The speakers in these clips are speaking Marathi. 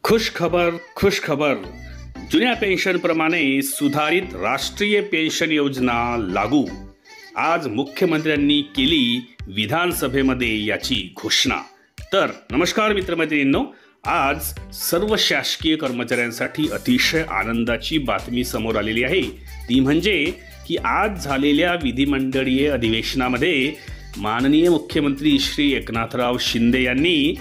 खुश खबर। जुन्या पेन्शनप्रमाणे सुधारित राष्ट्रीय पेन्शन योजना लागू। आज मुख्यमंत्र्यांनी केली विधानसभेमध्ये याची घोषणा। तर नमस्कार मित्रमैत्रिणींनो, आज सर्व शासकीय कर्मचाऱ्यांसाठी अतिशय आनंदाची बातमी समोर आलेली आहे। ती म्हणजे की आज झालेल्या विधिमंडळीय अधिवेशनामध्ये माननीय मुख्यमंत्री श्री एकनाथराव शिंदे यांनी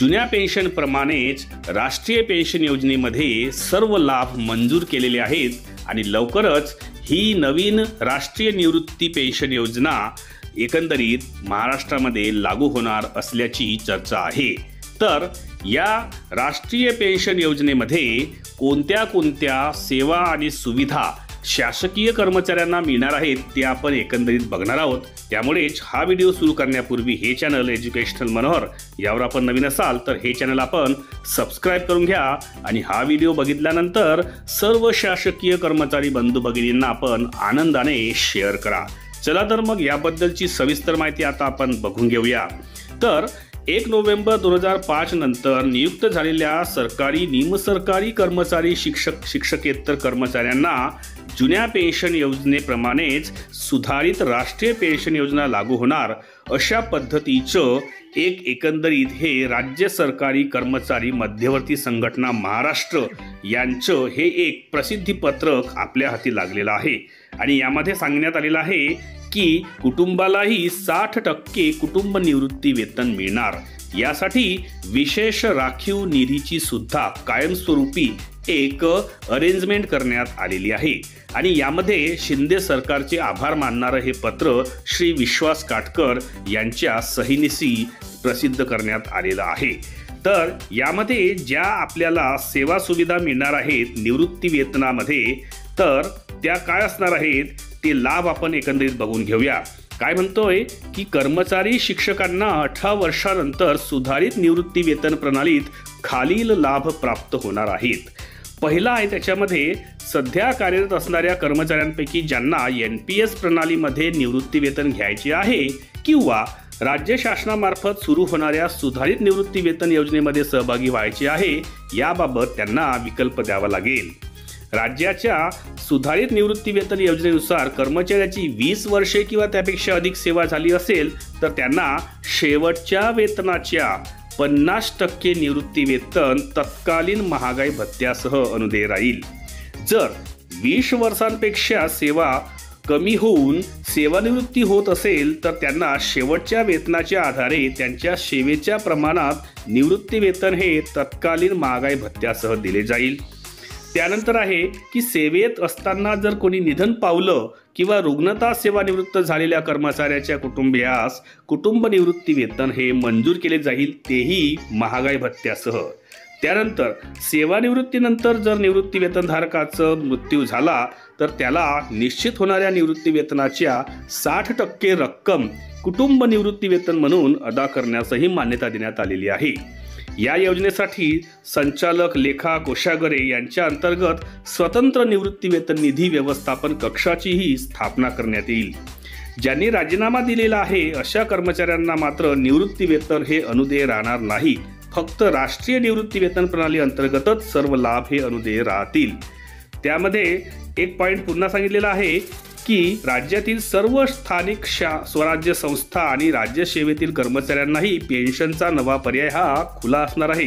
जुन्या पेन्शनप्रमाणेच राष्ट्रीय पेन्शन योजनेमध्ये सर्व लाभ मंजूर केलेले आहेत आणि लवकरच ही नवीन राष्ट्रीय निवृत्ती पेन्शन योजना एकंदरीत महाराष्ट्रामध्ये लागू होणार असल्याची चर्चा आहे। तर या राष्ट्रीय पेन्शन योजनेमध्ये कोणत्या सेवा आणि सुविधा शासकीय कर्मचाऱ्यांना मिळणार आहेत ते आपण एकंदरीत बघणार आहोत। त्यामुळेच हा व्हिडिओ सुरू करण्यापूर्वी हे चॅनल एज्युकेशनल मनोहर यावर आपण नवीन असाल तर हे चॅनल आपण सबस्क्राइब करून घ्या आणि हा व्हिडिओ बघितल्यानंतर सर्व शासकीय कर्मचारी बंधू भगिनींना आपण आनंदाने शेअर करा। चला तर मग याबद्दलची सविस्तर माहिती आता आपण बघून घेऊया। तर 1 नोव्हेंबर 2005 नंतर नियुक्त झालेल्या सरकारी निमसरकारी कर्मचारी शिक्षकेतर कर्मचाऱ्यांना जुन्या पेन्शन योजनेप्रमाणेच सुधारित राष्ट्रीय पेन्शन योजना लागू होणार अशा पद्धतीचं एकंदरीत हे राज्य सरकारी कर्मचारी मध्यवर्ती संघटना महाराष्ट्र यांचं हे एक प्रसिद्धी पत्रक आपल्या हाती लागलेलं आहे आणि यामध्ये सांगण्यात आलेलं आहे की कुटुंबालाही 60% कुटुंब निवृत्ती वेतन मिळणार। यासाठी विशेष राखीव निधीची सुद्धा कायमस्वरूपी एक अरेंजमेंट करण्यात आलेली आहे आणि यामध्ये शिंदे सरकारचे आभार मानणारं हे पत्र श्री विश्वास काटकर यांच्या सहीनिशी प्रसिद्ध करण्यात आलेलं आहे। तर यामध्ये ज्या आपल्याला सेवा सुविधा मिळणार आहेत निवृत्ती वेतनामध्ये तर त्या काय असणार आहेत ते लाभ आपण एकंदरीत बघून घेऊया। काय म्हणतोय की कर्मचारी शिक्षकांना 18 वर्षानंतर सुधारित निवृत्ती वेतन प्रणालीत खालील लाभ प्राप्त होणार आहेत। पहिला आहे त्याच्यामध्ये सध्या कार्यरत असणाऱ्या कर्मचाऱ्यांपैकी ज्यांना NPS प्रणालीमध्ये निवृत्ती वेतन घ्यायचे आहे किंवा राज्य शासनामार्फत सुरू होणाऱ्या सुधारित निवृत्ती वेतन योजनेमध्ये सहभागी व्हायचे आहे याबाबत त्यांना विकल्प द्यावा लागेल। राज्याच्या सुधारित निवृत्ती वेतन योजनेनुसार कर्मचाऱ्याची 20 वर्षे किंवा त्यापेक्षा अधिक सेवा झाली असेल तर त्यांना शेवटच्या वेतनाच्या 50% निवृत्ती वेतन तत्कालीन महागाई भत्त्यासह अनुदेय राहील। जर 20 वर्षांपेक्षा सेवा कमी होऊन सेवानिवृत्ती होत असेल तर त्यांना शेवटच्या वेतनाच्या आधारे त्यांच्या सेवेच्या प्रमाणात निवृत्ती वेतन हे तत्कालीन महागाई भत्त्यासह दिले जाईल। त्यानंतर आहे की सेवेत असताना जर कोणी निधन पावलं किंवा रुग्णता सेवानिवृत्त झालेल्या कर्मचाऱ्याच्या कुटुंबियास कुटुंब निवृत्ती वेतन हे मंजूर केले जाईल, तेही महागाई भत्त्यासह। त्यानंतर सेवानिवृत्तीनंतर जर निवृत्ती वेतनधारकाचा मृत्यू झाला तर त्याला निश्चित होणाऱ्या निवृत्ती वेतनाच्या 60% रक्कम कुटुंब निवृत्ती वेतन म्हणून अदा करण्यासही मान्यता देण्यात आलेली आहे। या योजनेसाठी संचालक लेखा कोषागारे यांच्या अंतर्गत स्वतंत्र निवृत्ती वेतन निधी व्यवस्थापन कक्षाचीही स्थापना करण्यात येईल। ज्यांनी राजीनामा दिलेला आहे अशा कर्मचाऱ्यांना मात्र निवृत्ती वेतन हे अनुदेय राहणार नाही, फक्त राष्ट्रीय निवृत्ती वेतन प्रणाली अंतर्गतच सर्व लाभ हे अनुदेय राहतील। त्यामध्ये एक पॉइंट पुन्हा सांगितलेला आहे की राज्यातील सर्व स्थानिक स्वराज्य संस्था आणि राज्य सेवेतील कर्मचाऱ्यांनाही पेन्शनचा नवा पर्याय हा खुला असणार आहे।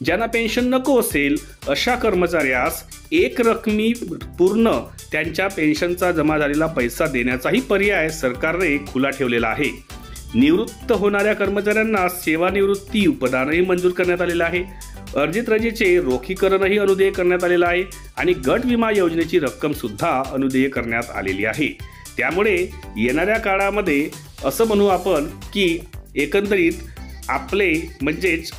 ज्यांना पेन्शन नको असेल अशा कर्मचाऱ्यास एक रकमी पूर्ण त्यांच्या पेन्शनचा जमा झालेला पैसा देण्याचाही पर्याय सरकारने खुला ठेवलेला आहे। निवृत्त होणाऱ्या कर्मचाऱ्यांना सेवानिवृत्ती उपदानही मंजूर करण्यात आलेलं आहे। अर्जित रजेचे रोखीकरणही अनुदेय करण्यात आलेलं आहे आणि गट विमा योजनेची रक्कम सुद्धा अनुदेय करण्यात आलेली आहे। त्यामुळे येणाऱ्या काळामध्ये असं म्हणू आपण की एकंदरीत आपले म्हणजेच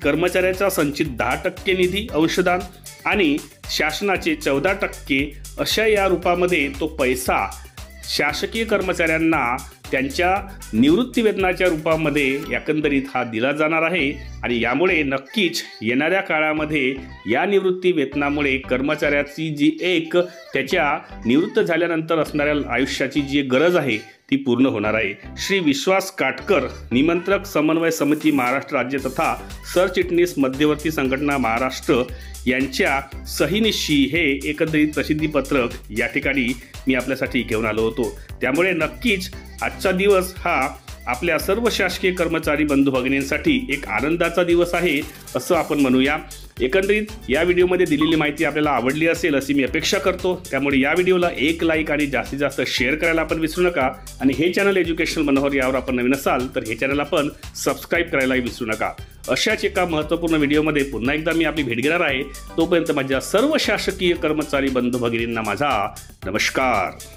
कर्मचाऱ्याचा संचित 10% निधी अंशदान आणि शासनाचे 14% अशा या रूपामध्ये तो पैसा शासकीय कर्मचाऱ्यांना त्यांच्या निवृत्तीवेतनाच्या रूपामध्ये एकंदरीत हा दिला जाणार आहे आणि यामुळे नक्कीच येणाऱ्या काळामध्ये या निवृत्ती वेतनामुळे कर्मचाऱ्याची जी एक त्याच्या निवृत्त झाल्यानंतर असणाऱ्या आयुष्याची जी गरज आहे ती पूर्ण होणार आहे। श्री विश्वास काटकर, निमंत्रक समन्वय समिती महाराष्ट्र राज्य तथा सरचिटणीस मध्यवर्ती संघटना महाराष्ट्र यांच्या सहीनिशी हे एकंदरीत प्रसिद्धीपत्रक या ठिकाणी मी आपल्यासाठी घेऊन आलो होतो। त्यामुळे नक्कीच आजचा दिवस हा आपल्या सर्व शासकीय कर्मचारी बंधू भगिनींसाठी एक आनंदाचा दिवस आहे असं आपण म्हणूया। एकंदरीत या व्हिडिओमध्ये दिलेली माहिती आपल्याला आवडली असेल अशी मी अपेक्षा करतो। त्यामुळे या व्हिडिओला एक लाईक आणि जास्तीत जास्त शेअर करायला आपण विसरू नका आणि हे चॅनल एज्युकेशनल मनोहर यावर आपण नवीन असाल तर हे चॅनल आपण सबस्क्राईब करायलाही विसरू नका। अशाच एका महत्त्वपूर्ण व्हिडिओमध्ये पुन्हा एकदा मी आपली भेट घेणार आहे। तोपर्यंत माझ्या सर्व शासकीय कर्मचारी बंधू भगिनींना माझा नमस्कार।